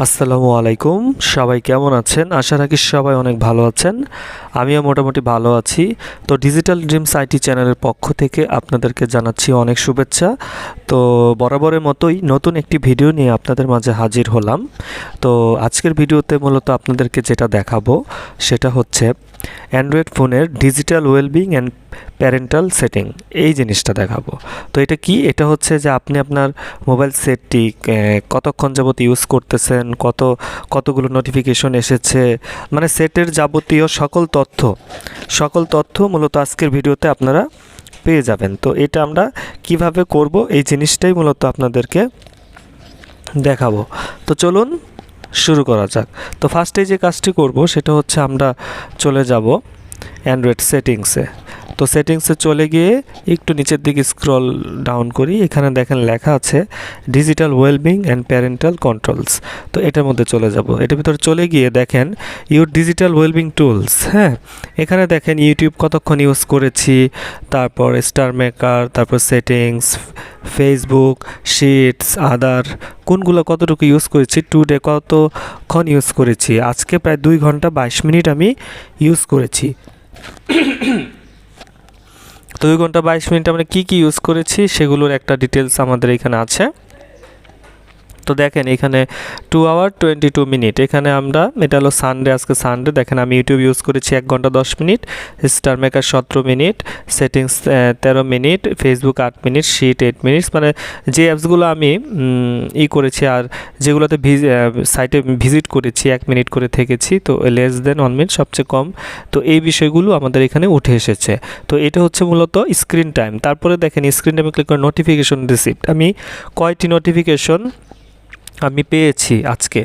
আসসালামু আলাইকুম। সবাই কেমন আছেন? আশা রাখি সবাই অনেক ভালো আছেন। আমিও মোটামুটি ভালো আছি। তো ডিজিটাল ড্রিমস আইটি চ্যানেলের পক্ষ থেকে আপনাদেরকে জানাচ্ছি অনেক শুভেচ্ছা। তো বরাবরের মতোই নতুন একটি ভিডিও নিয়ে আপনাদের মাঝে হাজির হলাম। তো আজকের ভিডিওতে মূলত আপনাদেরকে যেটা দেখাবো সেটা হচ্ছে অ্যান্ড্রয়েড ফোনের digital wellbeing and parental setting, এই জিনিসটা দেখাবো। তো এটা কি? এটা হচ্ছে যে আপনি আপনার মোবাইল সেটটি কতক্ষণ যাবত ইউজ করতেছেন, কতগুলো নোটিফিকেশন এসেছে, মানে সেটের যাবতীয় সকল তথ্য মূলত আজকের ভিডিওতে আপনারা পেয়ে যাবেন। তো এটা আমরা কিভাবে করব এই জিনিসটাই মূলত আপনাদেরকে দেখাবো। তো চলুন শুরু করা যাক। তো ফার্স্টে যে কাজটি করব সেটা হচ্ছে আমরা চলে যাব অ্যান্ড্রয়েড সেটিংসে। তো সেটিংসে চলে গিয়ে একটু নিচের দিকে স্ক্রল ডাউন করি, এখানে দেখেন লেখা আছে digital wellbeing and parental controls. তো এটার মধ্যে চলে যাব। এটার ভিতরে চলে গিয়ে দেখেন ইউর ডিজিটাল ওয়েলবিং টুলস। হ্যাঁ, এখানে দেখেন ইউটিউব কতক্ষণ ইউজ করেছি, তারপর স্টার মেকার, তারপর সেটিংস, ফেসবুক, শিটস, আদার, কোনগুলো কতটুকু ইউজ করেছি, টুডে কতক্ষণ ইউজ করেছি। আজকে প্রায় 2 ঘন্টা 22 মিনিট আমি ইউজ করেছি। 2 ঘন্টা 22 মিনিট আমরা কী ইউজ করেছি সেগুলোর একটা ডিটেলস আমাদের এখানে আছে। তো দেখেন এখানে 2 আওয়ার 22 মিনিট। এখানে আমরা, এটা হলো সানডে, আজকে সানডে, দেখেন আমি ইউটিউব ইউজ করেছি 1 ঘন্টা 10 minute, star maker 17 minute, settings 13 minute, Facebook 8 minute, sheet 8 minutes. মানে যে অ্যাপসগুলো আমি করেছি আর যেগুলোতে সাইটে ভিজিট করেছি 1 মিনিট করে থেকেছি, তো লেস দেন 1 মিনিট সবচেয়ে কম। তো এই বিষয়গুলো আমাদের এখানে উঠে এসেছে। তো এটা হচ্ছে মূলত স্ক্রিন টাইম। তারপরে দেখেন স্ক্রিন টাইমে ক্লিক করে নোটিফিকেশন রিসিপ্ট, আমি কয়টি নোটিফিকেশন আমি পেয়েছি আজকে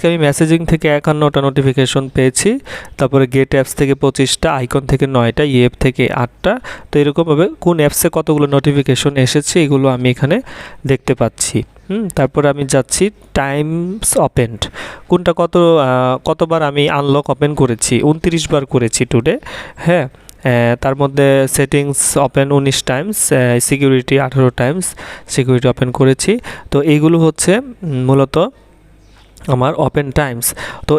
আমি মেসেজিং থেকে 51টা নোটিফিকেশন পেয়েছি, তারপরে গেট অ্যাপস থেকে 25টা, আইকন থেকে 9টা, ইএফ থেকে 8টা। তো এরকমভাবে কোন অ্যাপসে কতগুলো নোটিফিকেশন এসেছে এগুলো আমি এখানে দেখতে পাচ্ছি। তারপরে আমি যাচ্ছি টাইমস ওপেন্ড, কোনটা কতবার আমি আনলক ওপেন করেছি, 29 বার করেছি টুডে। হ্যাঁ, তার মধ্যে settings open 19 Times, security 18 Times security open করেছি। তো এইগুলো হচ্ছে মূলত আমার ওপেন টাইমস। তো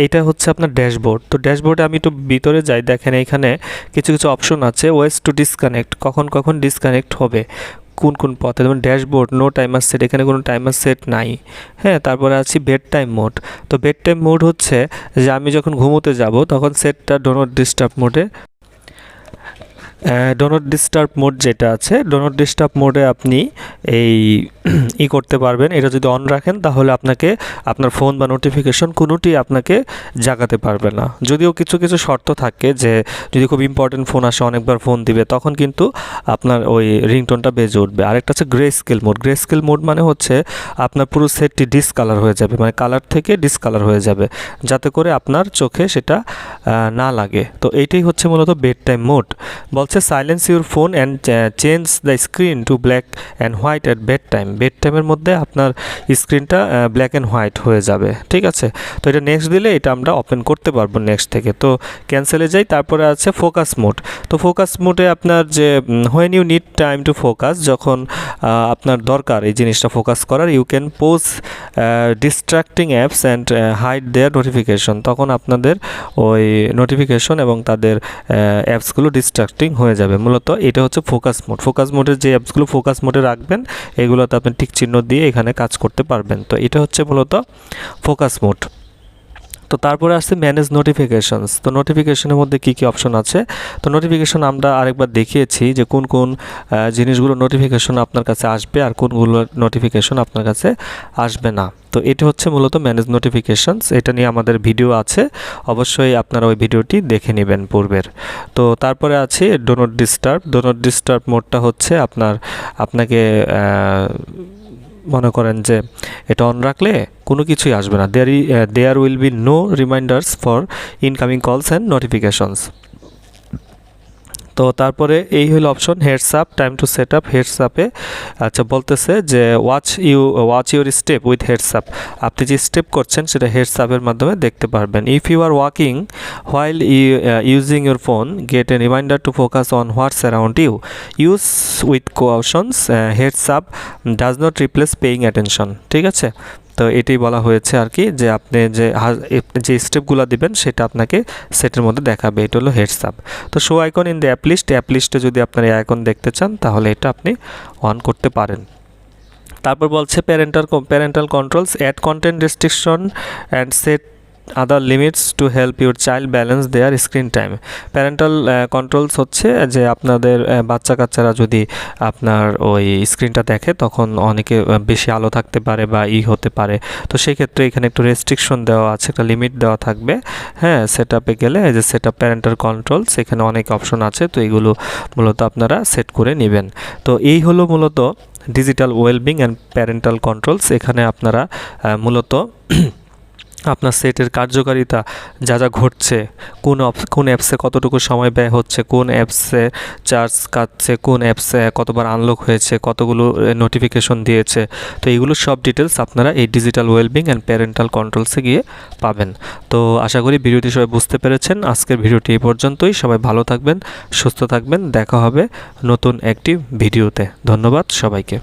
এটা হচ্ছে আপনার ড্যাশবোর্ড। তো ড্যাশবোর্ডে আমি একটু ভিতরে যাই, দেখেন এখানে কিছু অপশন আছে, ওয়েজ টু ডিসকানেক্ট, কখন ডিসকানেক্ট হবে, কোন পথে, যেমন ড্যাশবোর্ড, নো টাইমার সেট, এখানে কোনো টাইমার সেট নাই। হ্যাঁ, তারপরে আছে বেড টাইম মোড। তো বেড টাইম মোড হচ্ছে যে আমি যখন ঘুমোতে যাব তখন সেটটা ডো নট ডিস্টার্ব মোডে, ডো নট ডিস্টার্ব মোড যেটা আছে, ডো নট ডিস্টার্ব মোডে আপনি এই করতে পারবেন। এটা যদি অন রাখেন তাহলে আপনাকে আপনার ফোন বা নোটিফিকেশন কোনোটি আপনাকে জাগাতে পারবে না। যদিও কিছু শর্ত থাকে যে যদি খুব ইম্পর্টেন্ট ফোন আসে, অনেকবার ফোন দিবে, তখন কিন্তু আপনার ওই রিংটোনটা বেজে উঠবে। আরেকটা আছে grey scale mode. Grey scale mode মানে হচ্ছে আপনার পুরো সেটটি ডিসকালার হয়ে যাবে, মানে কালার থেকে ডিসকালার হয়ে যাবে, যাতে করে আপনার চোখে সেটা না লাগে। তো এইটাই হচ্ছে মূলত বেড টাইম মোড। বলছে silence your phone and change the screen to black and white at bedtime. বেড টাইমের মধ্যে আপনার স্ক্রিনটা ব্ল্যাক অ্যান্ড হোয়াইট হয়ে যাবে, ঠিক আছে। তো এটা নেক্সট দিলে এটা আমরা ওপেন করতে পারবো নেক্সট থেকে। তো ক্যান্সেলে যাই। তারপরে আছে ফোকাস মোড। তো ফোকাস মোডে আপনার যে when you need time to focus, যখন আপনার দরকার এই জিনিসটা ফোকাস করার, you can pause distracting apps and hide their notification, তখন আপনাদের ওই নোটিফিকেশন এবং তাদের অ্যাপসগুলো ডিস্ট্রাক্টিং হয়ে যাবে। মূলত এটা হচ্ছে ফোকাস মোড। ফোকাস মোডের যে অ্যাপসগুলো ফোকাস মোডে রাখবেন এগুলোতে আপনি টিক চিহ্ন দিয়ে এখানে কাজ করতে পারবেন। তো এটা হচ্ছে মূলত ফোকাস মোড। তো তারপরে আসছে ম্যানেজ নোটিফিকেশনস। তো নোটিফিকেশনের মধ্যে কী অপশন আছে, তো নোটিফিকেশন আমরা আরেকবার দেখিয়েছি যে কোন জিনিসগুলো নোটিফিকেশন আপনার কাছে আসবে আর কোনগুলো নোটিফিকেশন আপনার কাছে আসবে না। তো এটা হচ্ছে মূলত ম্যানেজ নোটিফিকেশনস। এটা নিয়ে আমাদের ভিডিও আছে, অবশ্যই আপনারা ওই ভিডিওটি দেখে নেবেন পূর্বের। তো তারপরে আছে do not disturb. Do not disturb মোডটা হচ্ছে আপনাকে মনে করেন যে এটা অন রাখলে কোনো কিছুই আসবে না, there will be no reminders for incoming calls and notifications. তো তারপরে এই হলো option heads up, time to set up. Heads আপে আচ্ছা বলতেছে যে watch your step with heads up, আপনি যে স্টেপ করছেন সেটা হেডস আপের মাধ্যমে দেখতে পারবেন। If you are walking while using your phone, get a reminder to focus on what's around you, use with cautions, heads up does not replace paying attention, ঠিক আছে। তো তো এটাই বলা হয়েছে আর কি, যে আপনি যে স্টেপগুলো দিবেন সেটা আপনাকে সেটের মধ্যে দেখাবে। এটা হলো হেডস আপ। তো show icon in the app লিস্টে যদি আপনার এই আইকন দেখতে চান তাহলে এটা আপনি অন করতে পারেন। তারপর বলছে parental controls, add content restriction and set other limits to help your child balance their screen time. Parental controls হচ্ছে যে আপনাদের বাচ্চা কাচ্চারা যদি আপনার ওই স্ক্রিনটা দেখে তখন অনেকে বেশি আলো থাকতে পারে বা হতে পারে। তো সেই ক্ষেত্রে এখানে একটু রেস্ট্রিকশন দেওয়া আছে, একটা লিমিট দেওয়া থাকবে। হ্যাঁ, সেট আপে গেলে এই যে সেট আপ প্যারেন্টাল কন্ট্রোলস, এখানে অনেক অপশন আছে। তো এগুলো মূলত আপনারা সেট করে নেবেন। তো এই হলো মূলত digital wellbeing and parental controls. এখানে আপনারা মূলত আপনার সেটের কার্যকারিতা যা ঘটছে, কোন অ্যাপসে কতটুকু সময় ব্যয় হচ্ছে, কোন অ্যাপসে চার্জ কাটছে, কোন অ্যাপসে কতবার আনলক হয়েছে, কতগুলো নোটিফিকেশন দিয়েছে, তো এগুলো সব ডিটেলস আপনারা এই ডিজিটাল ওয়েলবিং অ্যান্ড প্যারেন্টাল কন্ট্রোলসে গিয়ে পাবেন। তো আশা করি ভিডিওটি সবাই বুঝতে পেরেছেন। আজকের ভিডিওটি এই পর্যন্তই। সবাই ভালো থাকবেন, সুস্থ থাকবেন। দেখা হবে নতুন একটি ভিডিওতে। ধন্যবাদ সবাইকে।